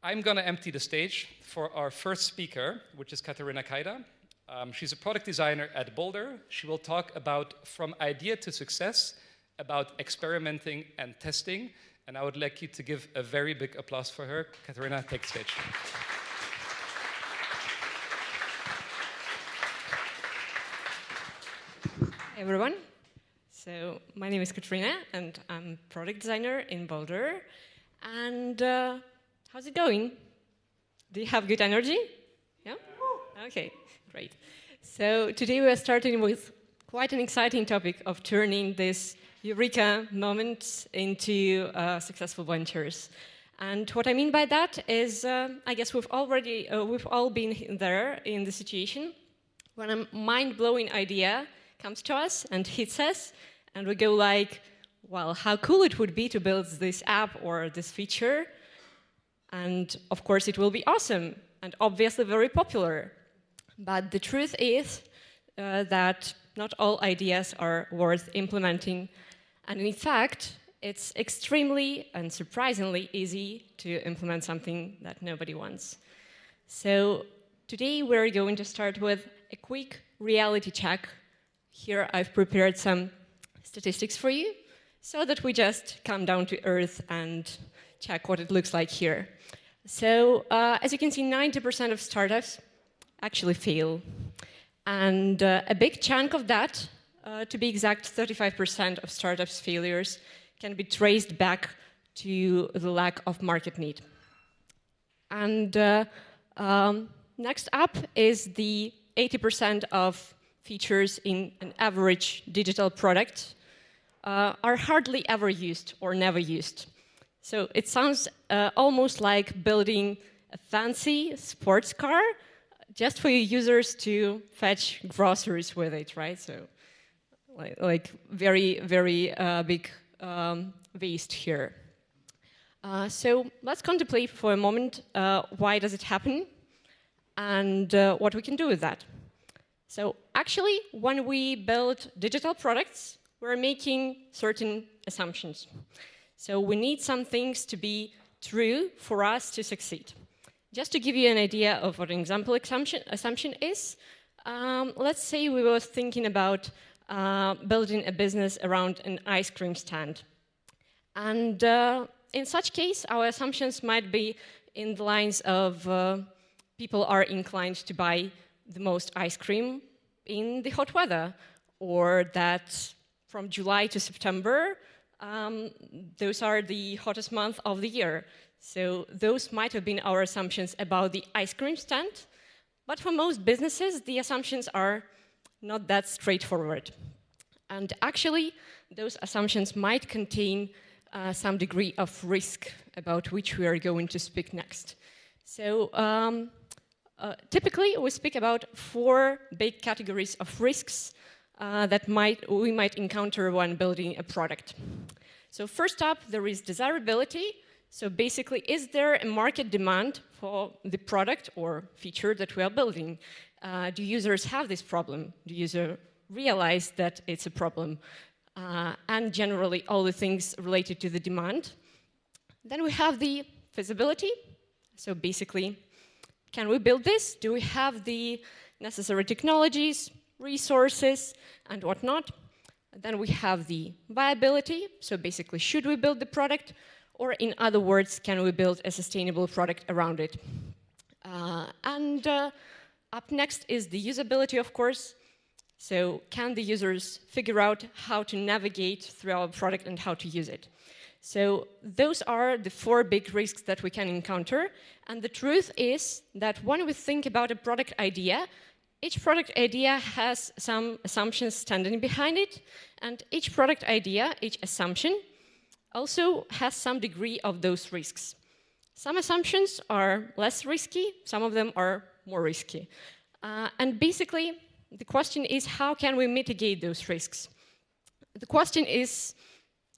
I'm going to empty the stage for our first speaker, which is Katarina Kaida. She's a product designer at Boldare. She will talk about from idea to success, about experimenting and testing. And I would like you to give a very big applause for her. Katarina, take the stage. Hi, everyone. So my name is Katarina, and I'm product designer in Boldare. And how's it going? Do you have good energy? Yeah? Okay, great. So today we are starting with quite an exciting topic of turning this eureka moments into successful ventures. And what I mean by that is, I guess we've all been there in the situation when a mind-blowing idea comes to us and hits us, and we go like, well, how cool it would be to build this app or this feature. And of course, it will be awesome and obviously very popular. But the truth is that not all ideas are worth implementing. And in fact, it's extremely and surprisingly easy to implement something that nobody wants. So today, we're going to start with a quick reality check. Here, I've prepared some statistics for you so that we just come down to earth and check what it looks like here. So, as you can see, 90% of startups actually fail. And a big chunk of that, to be exact, 35% of startups' failures can be traced back to the lack of market need. And next up is the 80% of features in an average digital product are hardly ever used or never used. So it sounds almost like building a fancy sports car just for your users to fetch groceries with it, right? So like very, very big waste here. So let's contemplate for a moment why does it happen and what we can do with that. So actually, when we build digital products, we're making certain assumptions. So we need some things to be true for us to succeed. Just to give you an idea of what an example assumption is, let's say we were thinking about building a business around an ice cream stand. And in such case, our assumptions might be in the lines of people are inclined to buy the most ice cream in the hot weather, or that from July to September, those are the hottest months of the year. So those might have been our assumptions about the ice cream stand, but for most businesses, the assumptions are not that straightforward. And actually, those assumptions might contain some degree of risk about which we are going to speak next. So typically, we speak about 4 big categories of risks that we might encounter when building a product. So first up, there is desirability. So basically, is there a market demand for the product or feature that we are building? Do users have this problem? Do users realize that it's a problem? And generally, all the things related to the demand. Then we have the feasibility. So basically, can we build this? Do we have the necessary technologies, resources, and whatnot? Then we have the viability. So basically, should we build the product? Or in other words, can we build a sustainable product around it? And up next is the usability, of course. So can the users figure out how to navigate through our product and how to use it? So those are the 4 big risks that we can encounter. And the truth is that when we think about a product idea, each product idea has some assumptions standing behind it. And each product idea, each assumption, also has some degree of those risks. Some assumptions are less risky, some of them are more risky. And basically, the question is, how can we mitigate those risks? The question is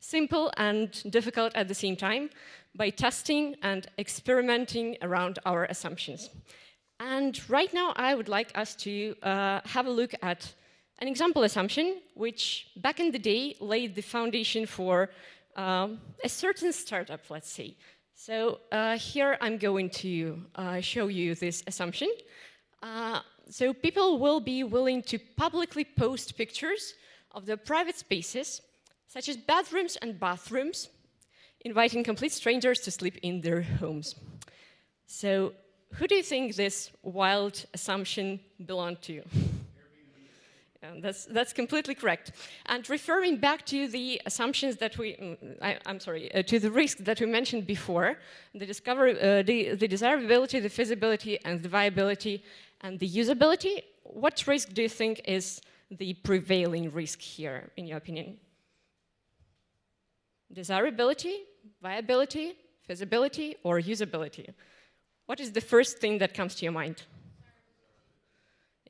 simple and difficult at the same time, by testing and experimenting around our assumptions. And right now, I would like us to have a look at an example assumption, which back in the day laid the foundation for a certain startup, let's say. So here I'm going to show you this assumption. So people will be willing to publicly post pictures of their private spaces, such as bedrooms and bathrooms, inviting complete strangers to sleep in their homes. So who do you think this wild assumption belonged to? That's completely correct. And referring back to the assumptions that to the risk that we mentioned before, the desirability, the feasibility, and the viability, and the usability, what risk do you think is the prevailing risk here, in your opinion? Desirability, viability, feasibility, or usability? What is the first thing that comes to your mind?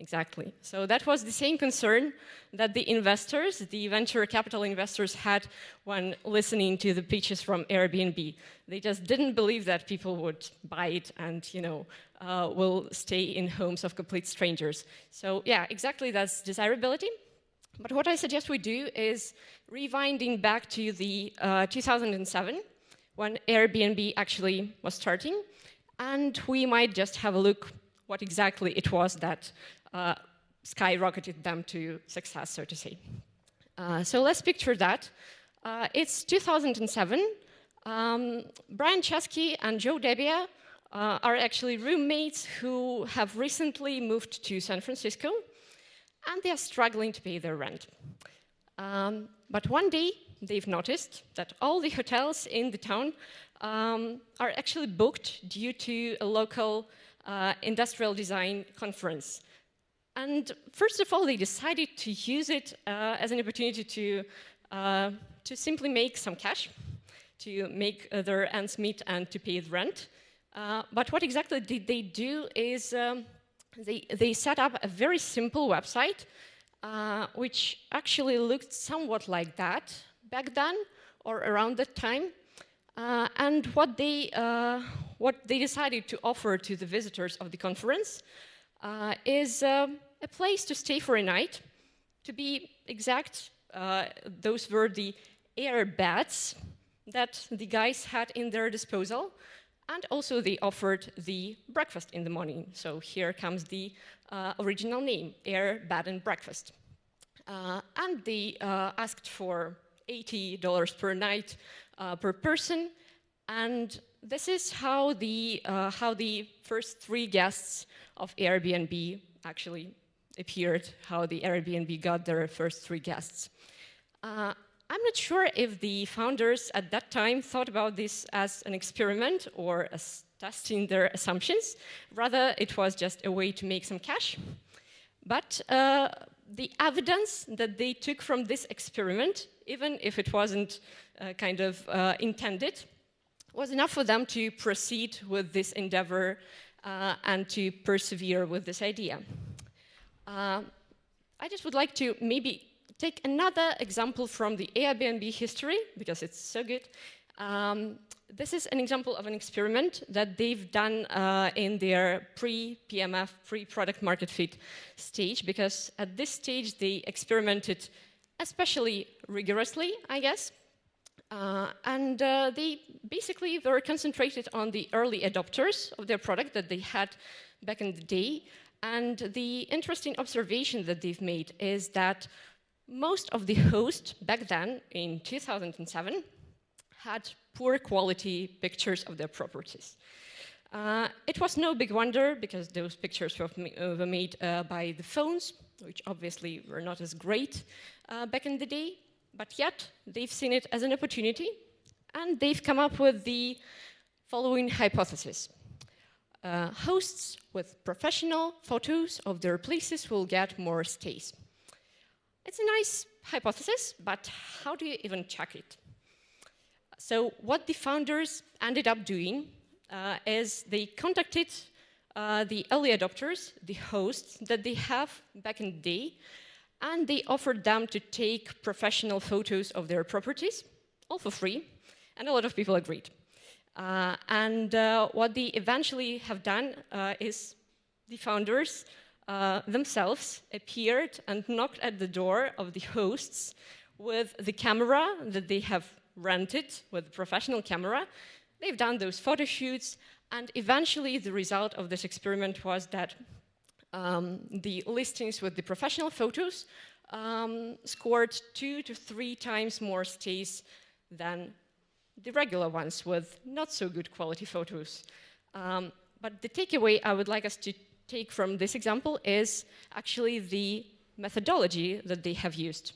Exactly. So that was the same concern that the investors, the venture capital investors, had when listening to the pitches from Airbnb. They just didn't believe that people would buy it and, will stay in homes of complete strangers. So yeah, exactly, that's desirability. But what I suggest we do is rewinding back to the 2007, when Airbnb actually was starting, and we might just have a look what exactly it was that skyrocketed them to success, so to say. So let's picture that. It's 2007. Brian Chesky and Joe Debbia are actually roommates who have recently moved to San Francisco, and they are struggling to pay their rent. But one day, they've noticed that all the hotels in the town are actually booked due to a local industrial design conference. And first of all, they decided to use it as an opportunity to simply make some cash, to make their ends meet and to pay the rent. But what exactly did they do is they set up a very simple website, which actually looked somewhat like that back then or around that time. And what they decided to offer to the visitors of the conference is a place to stay for a night. To be exact, those were the air beds that the guys had in their disposal, and also they offered the breakfast in the morning. So here comes the original name, Air Bed and Breakfast. And they asked for $80 per night per person, and this is how the first 3 guests of Airbnb actually appeared, how the Airbnb got their first 3 guests. I'm not sure if the founders at that time thought about this as an experiment or as testing their assumptions. Rather, it was just a way to make some cash. But the evidence that they took from this experiment, even if it wasn't intended, was enough for them to proceed with this endeavor and to persevere with this idea. I just would like to maybe take another example from the Airbnb history, because it's so good. This is an example of an experiment that they've done in their pre-PMF, pre-product market fit stage, because at this stage they experimented especially rigorously, I guess. And they basically were concentrated on the early adopters of their product that they had back in the day. And the interesting observation that they've made is that most of the hosts back then, in 2007, had poor quality pictures of their properties. It was no big wonder, because those pictures were made by the phones, which obviously were not as great back in the day. But yet, they've seen it as an opportunity, and they've come up with the following hypothesis. Hosts with professional photos of their places will get more stays. It's a nice hypothesis, but how do you even check it? So what the founders ended up doing is they contacted the early adopters, the hosts that they have back in the day, and they offered them to take professional photos of their properties, all for free, and a lot of people agreed. And what they eventually have done is the founders themselves appeared and knocked at the door of the hosts with the camera that they have rented, with a professional camera, they've done those photo shoots, and eventually the result of this experiment was that the listings with the professional photos scored 2 to 3 times more stays than the regular ones with not so good quality photos. But the takeaway I would like us to take from this example is actually the methodology that they have used.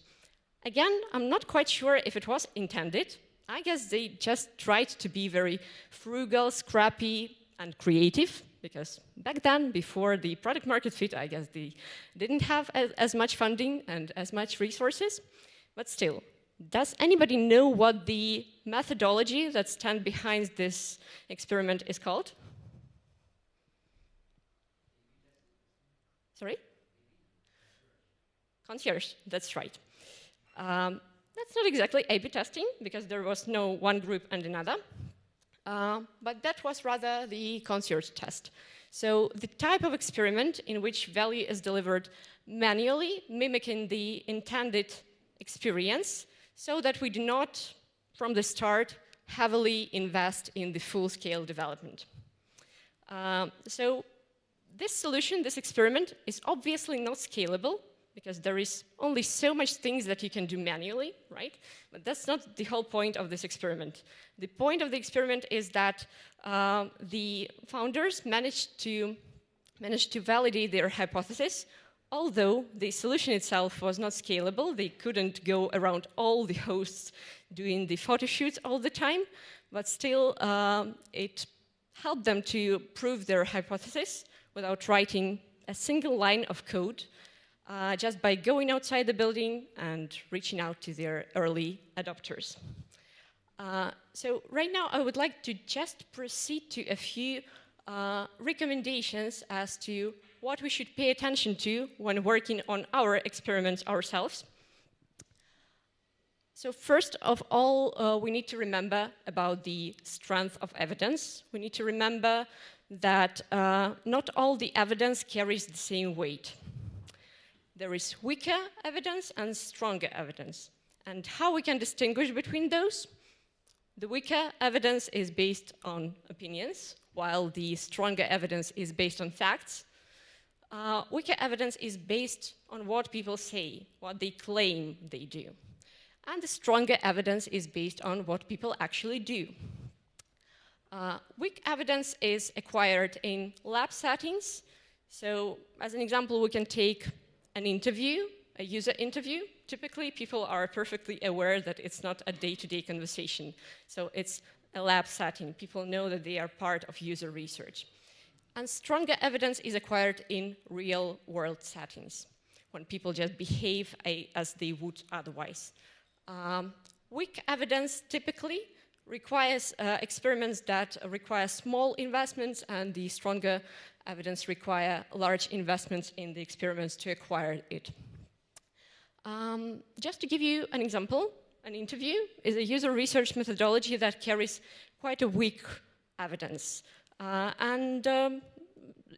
Again, I'm not quite sure if it was intended. I guess they just tried to be very frugal, scrappy, and creative, because back then, before the product market fit, I guess they didn't have as much funding and as much resources. But still, does anybody know what the methodology that stands behind this experiment is called? Sorry? Concierge, that's right. That's not exactly A/B testing, because there was no one group and another. But that was rather the concierge test. So the type of experiment in which value is delivered manually, mimicking the intended experience, so that we do not, from the start, heavily invest in the full-scale development. So this solution, this experiment, is obviously not scalable, because there is only so much things that you can do manually, right? But that's not the whole point of this experiment. The point of the experiment is that the founders managed to validate their hypothesis, although the solution itself was not scalable. They couldn't go around all the hosts doing the photo shoots all the time, but still it helped them to prove their hypothesis without writing a single line of code, just by going outside the building and reaching out to their early adopters. So right now, I would like to just proceed to a few recommendations as to what we should pay attention to when working on our experiments ourselves. So first of all, we need to remember about the strength of evidence. We need to remember that not all the evidence carries the same weight. There is weaker evidence and stronger evidence. And how we can distinguish between those? The weaker evidence is based on opinions, while the stronger evidence is based on facts. Weaker evidence is based on what people say, what they claim they do. And the stronger evidence is based on what people actually do. Weak evidence is acquired in lab settings. So, as an example, we can take an interview, a user interview. Typically, people are perfectly aware that it's not a day-to-day conversation. So it's a lab setting. People know that they are part of user research. And stronger evidence is acquired in real-world settings, when people just behave as they would otherwise. Weak evidence typically requires experiments that require small investments, and the stronger evidence require large investments in the experiments to acquire it. Just to give you an example, an interview is a user research methodology that carries quite a weak evidence.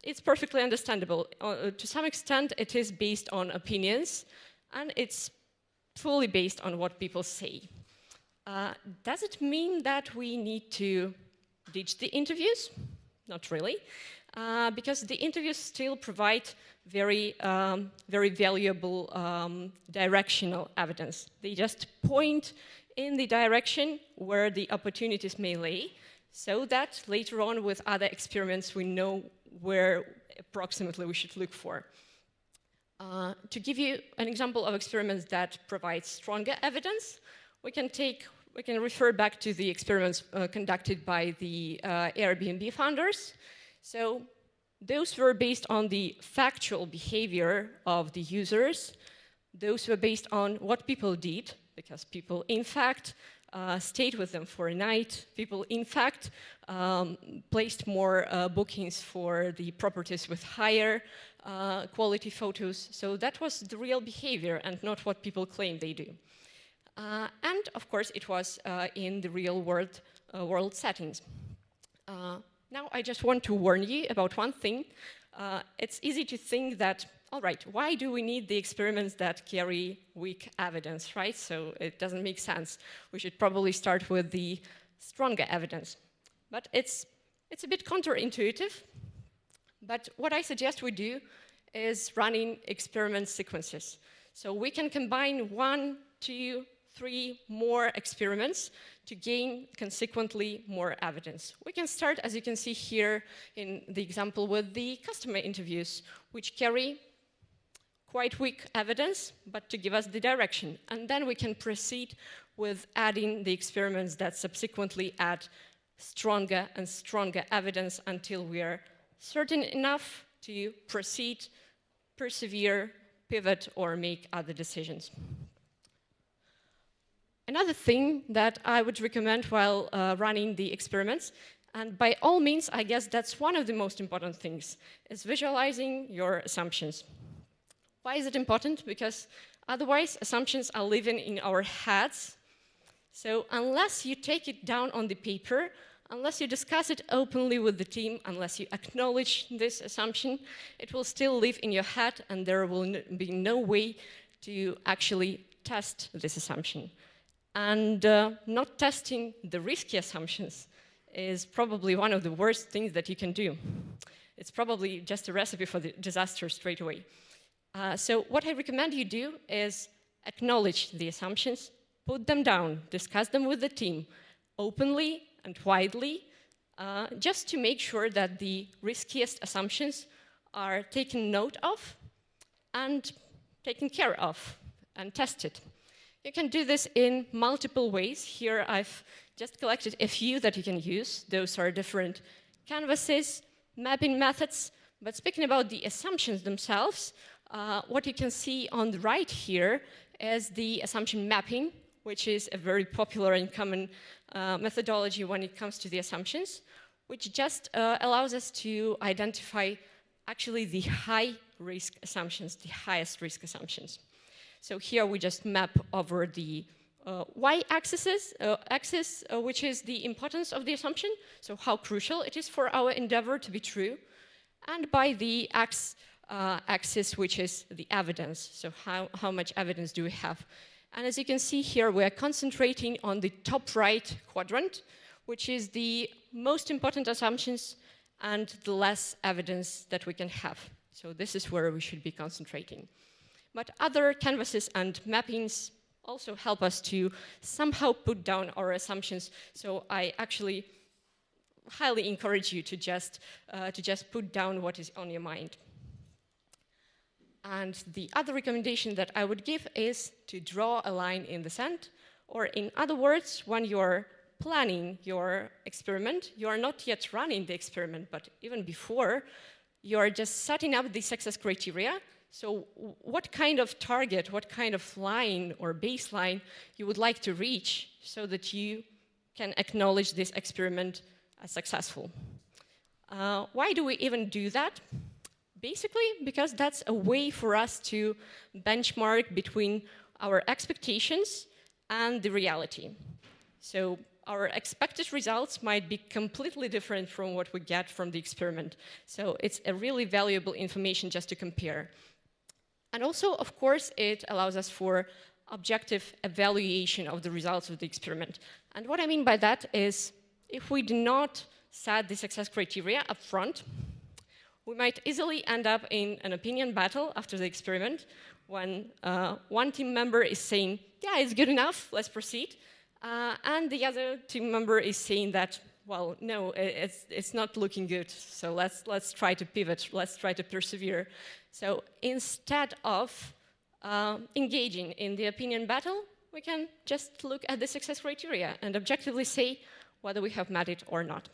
It's perfectly understandable. To some extent, it is based on opinions, and it's fully based on what people say. Does it mean that we need to ditch the interviews? Not really. Because the interviews still provide very valuable directional evidence. They just point in the direction where the opportunities may lay, so that later on with other experiments we know where approximately we should look for. To give you an example of experiments that provide stronger evidence, we can refer back to the experiments conducted by the Airbnb founders. So those were based on the factual behavior of the users. Those were based on what people did, because people, in fact, stayed with them for a night. People, in fact, placed more bookings for the properties with higher quality photos. So that was the real behavior and not what people claim they do. And, of course, it was in the real world settings. Now, I just want to warn you about one thing. It's easy to think that, all right, why do we need the experiments that carry weak evidence, right? So it doesn't make sense. We should probably start with the stronger evidence. but it's a bit counterintuitive. But what I suggest we do is running experiment sequences. So we can combine 1, 2, 3 more experiments to gain consequently more evidence. We can start, as you can see here in the example, with the customer interviews, which carry quite weak evidence, but to give us the direction. And then we can proceed with adding the experiments that subsequently add stronger and stronger evidence until we are certain enough to proceed, persevere, pivot, or make other decisions. Another thing that I would recommend while running the experiments, and by all means, I guess that's one of the most important things, is visualizing your assumptions. Why is it important? Because otherwise, assumptions are living in our heads. So unless you take it down on the paper, unless you discuss it openly with the team, unless you acknowledge this assumption, it will still live in your head, and there will be no way to actually test this assumption. And not testing the risky assumptions is probably one of the worst things that you can do. It's probably just a recipe for the disaster straight away. So what I recommend you do is acknowledge the assumptions, put them down, discuss them with the team openly and widely, just to make sure that the riskiest assumptions are taken note of and taken care of and tested. You can do this in multiple ways. Here I've just collected a few that you can use. Those are different canvases, mapping methods. But speaking about the assumptions themselves, what you can see on the right here is the assumption mapping, which is a very popular and common methodology when it comes to the assumptions, which just allows us to identify actually the high-risk assumptions, the highest risk assumptions. So here we just map over the y-axis, which is the importance of the assumption, so how crucial it is for our endeavor to be true, and by the axis, which is the evidence, so how much evidence do we have. And as you can see here, we are concentrating on the top right quadrant, which is the most important assumptions and the less evidence that we can have. So this is where we should be concentrating. But other canvases and mappings also help us to somehow put down our assumptions. So I actually highly encourage you to just put down what is on your mind. And the other recommendation that I would give is to draw a line in the sand, or in other words, when you're planning your experiment, you are not yet running the experiment, but even before, you are just setting up the success criteria. So what kind of target, what kind of line or baseline you would like to reach so that you can acknowledge this experiment as successful. Why do we even do that? Basically, because that's a way for us to benchmark between our expectations and the reality. So our expected results might be completely different from what we get from the experiment. So it's a really valuable information just to compare. And also, of course, it allows us for objective evaluation of the results of the experiment. And what I mean by that is, if we do not set the success criteria up front, we might easily end up in an opinion battle after the experiment when one team member is saying, yeah, it's good enough, let's proceed. And the other team member is saying that, well, no, it's not looking good, so let's try to pivot, let's try to persevere. So instead of engaging in the opinion battle, we can just look at the success criteria and objectively say whether we have met it or not.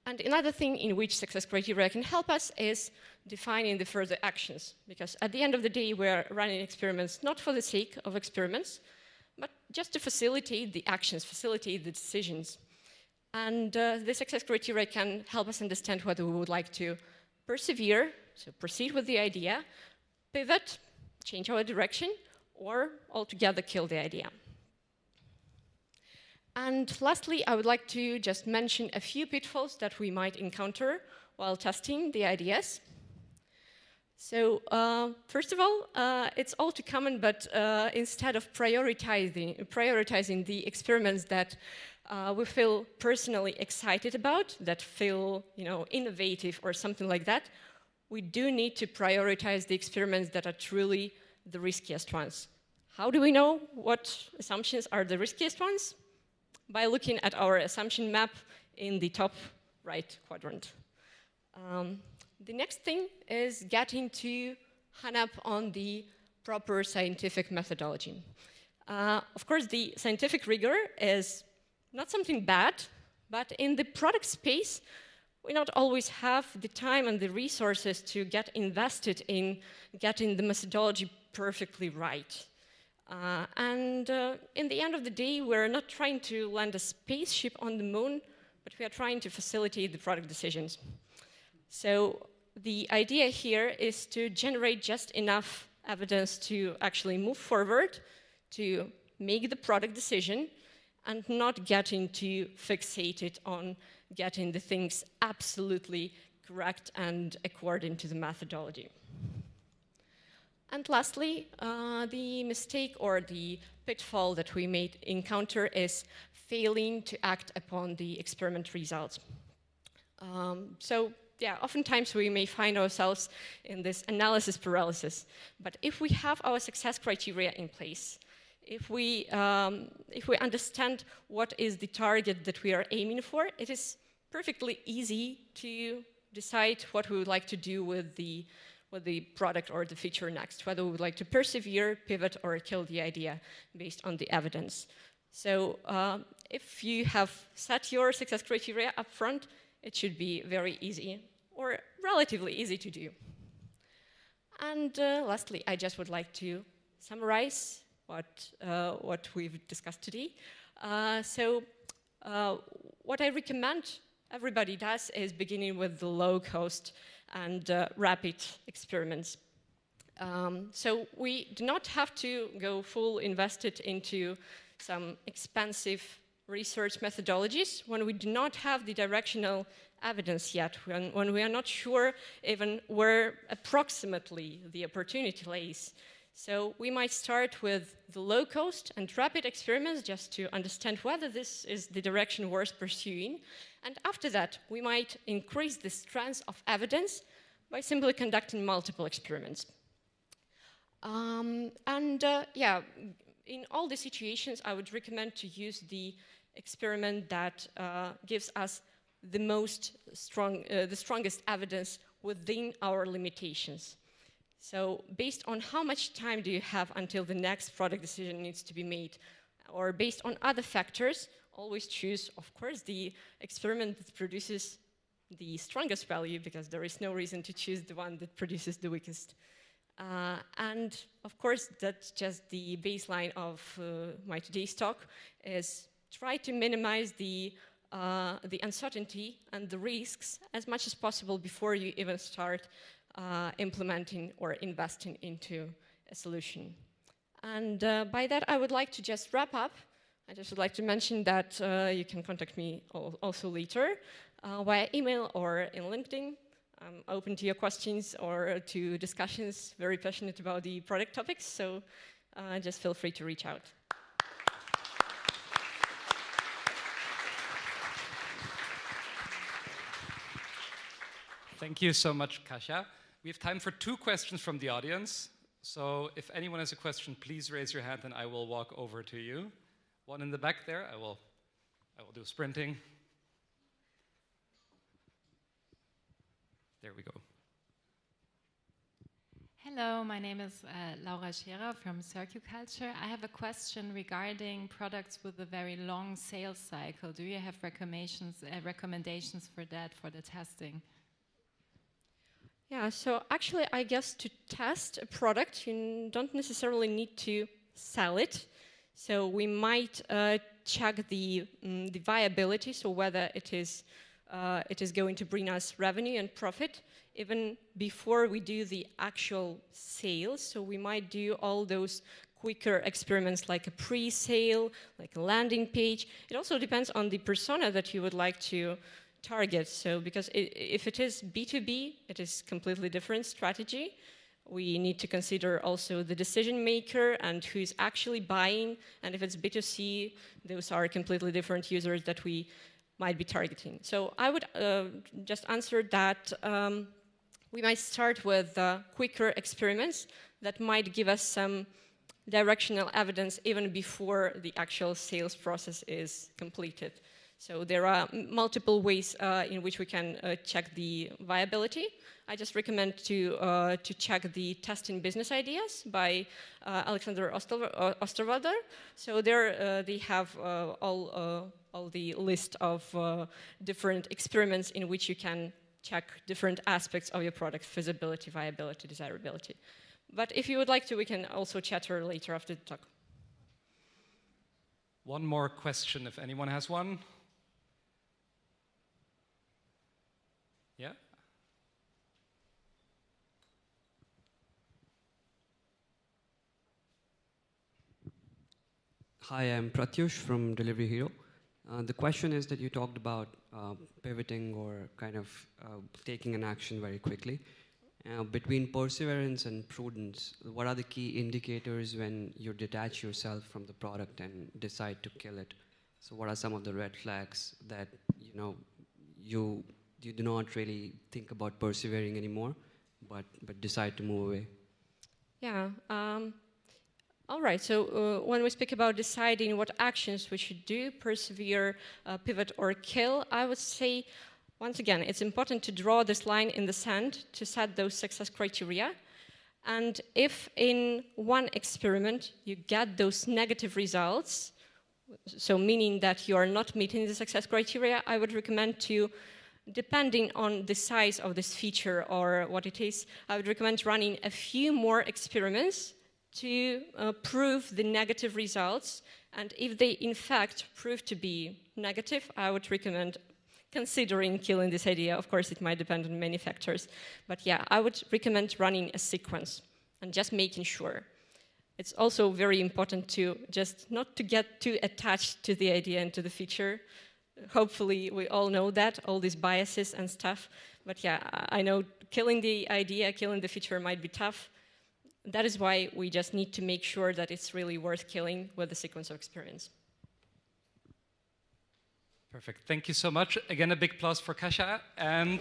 And another thing in which success criteria can help us is defining the further actions, because at the end of the day, we're running experiments not for the sake of experiments, but just to facilitate the actions, facilitate the decisions. And the success criteria can help us understand whether we would like to persevere, so proceed with the idea, pivot, change our direction, or altogether kill the idea. And lastly, I would like to just mention a few pitfalls that we might encounter while testing the ideas. So first of all, it's all too common, but instead of prioritizing the experiments that we feel personally excited about, that feel innovative or something like that, we do need to prioritize the experiments that are truly the riskiest ones. How do we know what assumptions are the riskiest ones? By looking at our assumption map in the top right quadrant. The next thing is getting to hang up on the proper scientific methodology. Of course, the scientific rigor is not something bad, but in the product space, we not always have the time and the resources to get invested in getting the methodology perfectly right. In the end of the day, we're not trying to land a spaceship on the moon, but we are trying to facilitate the product decisions. So the idea here is to generate just enough evidence to actually move forward, to make the product decision, and not getting too fixated on getting the things absolutely correct and according to the methodology. And lastly, the mistake or the pitfall that we may encounter is failing to act upon the experiment results. Oftentimes we may find ourselves in this analysis paralysis. But if we have our success criteria in place, if we understand what is the target that we are aiming for, it is perfectly easy to decide what we would like to do with the product or the feature next, whether we would like to persevere, pivot, or kill the idea based on the evidence. So if you have set your success criteria up front, it should be very easy or relatively easy to do. And lastly, I just would like to summarize what we've discussed today. What I recommend everybody does is beginning with the low-cost and rapid experiments. So we do not have to go full invested into some expensive research methodologies when we do not have the directional evidence yet, when we are not sure even where approximately the opportunity lays. So we might start with the low-cost and rapid experiments just to understand whether this is the direction worth pursuing. And after that, we might increase the strength of evidence by simply conducting multiple experiments. In all the situations, I would recommend to use the experiment that gives us the strongest evidence within our limitations. So based on how much time do you have until the next product decision needs to be made, or based on other factors, always choose, of course, the experiment that produces the strongest value, because there is no reason to choose the one that produces the weakest. And of course, that's just the baseline of my today's talk, is try to minimize the uncertainty and the risks as much as possible before you even start implementing or investing into a solution. And by that, I would like to just wrap up. I just would like to mention that you can contact me also later via email or in LinkedIn. I'm open to your questions or to discussions, very passionate about the product topics, so just feel free to reach out. Thank you so much, Kasia. We have time for 2 questions from the audience. So if anyone has a question, please raise your hand and I will walk over to you. One in the back there, I will do sprinting. There we go. Hello, my name is Laura Scherer from Circuculture. I have a question regarding products with a very long sales cycle. Do you have recommendations for that, for the testing? Yeah, so actually, I guess to test a product, you don't necessarily need to sell it. So we might check the viability, so whether it is going to bring us revenue and profit, even before we do the actual sales. So we might do all those quicker experiments like a pre-sale, like a landing page. It also depends on the persona that you would like to target. So because if it is B2B, it is completely different strategy. We need to consider also the decision maker and who's actually buying. And if it's B2C, those are completely different users that we might be targeting. So I would just answer that we might start with quicker experiments that might give us some directional evidence even before the actual sales process is completed. So there are multiple ways in which we can check the viability. I just recommend to check the testing business ideas by Alexander Osterwalder. So there they have all the list of different experiments in which you can check different aspects of your product: feasibility, viability, desirability. But if you would like to, we can also chatter later after the talk. One more question, if anyone has one. Yeah? Hi, I'm Pratyush from Delivery Hero. The question is that you talked about pivoting or kind of taking an action very quickly. Between perseverance and prudence, what are the key indicators when you detach yourself from the product and decide to kill it? So what are some of the red flags that you do not really think about persevering anymore, but decide to move away? Yeah. All right, so when we speak about deciding what actions we should do, persevere, pivot, or kill, I would say, once again, it's important to draw this line in the sand to set those success criteria. And if in one experiment you get those negative results, so meaning that you are not meeting the success criteria, I would recommend to, depending on the size of this feature or what it is, I would recommend running a few more experiments to prove the negative results. And if they in fact prove to be negative, I would recommend considering killing this idea. Of course, it might depend on many factors. But yeah, I would recommend running a sequence and just making sure. It's also very important to just not to get too attached to the idea and to the feature. Hopefully, we all know that, all these biases and stuff. But yeah, I know killing the idea, killing the feature might be tough. That is why we just need to make sure that it's really worth killing with the sequence of experience. Perfect. Thank you so much. Again, a big applause for Kasia. And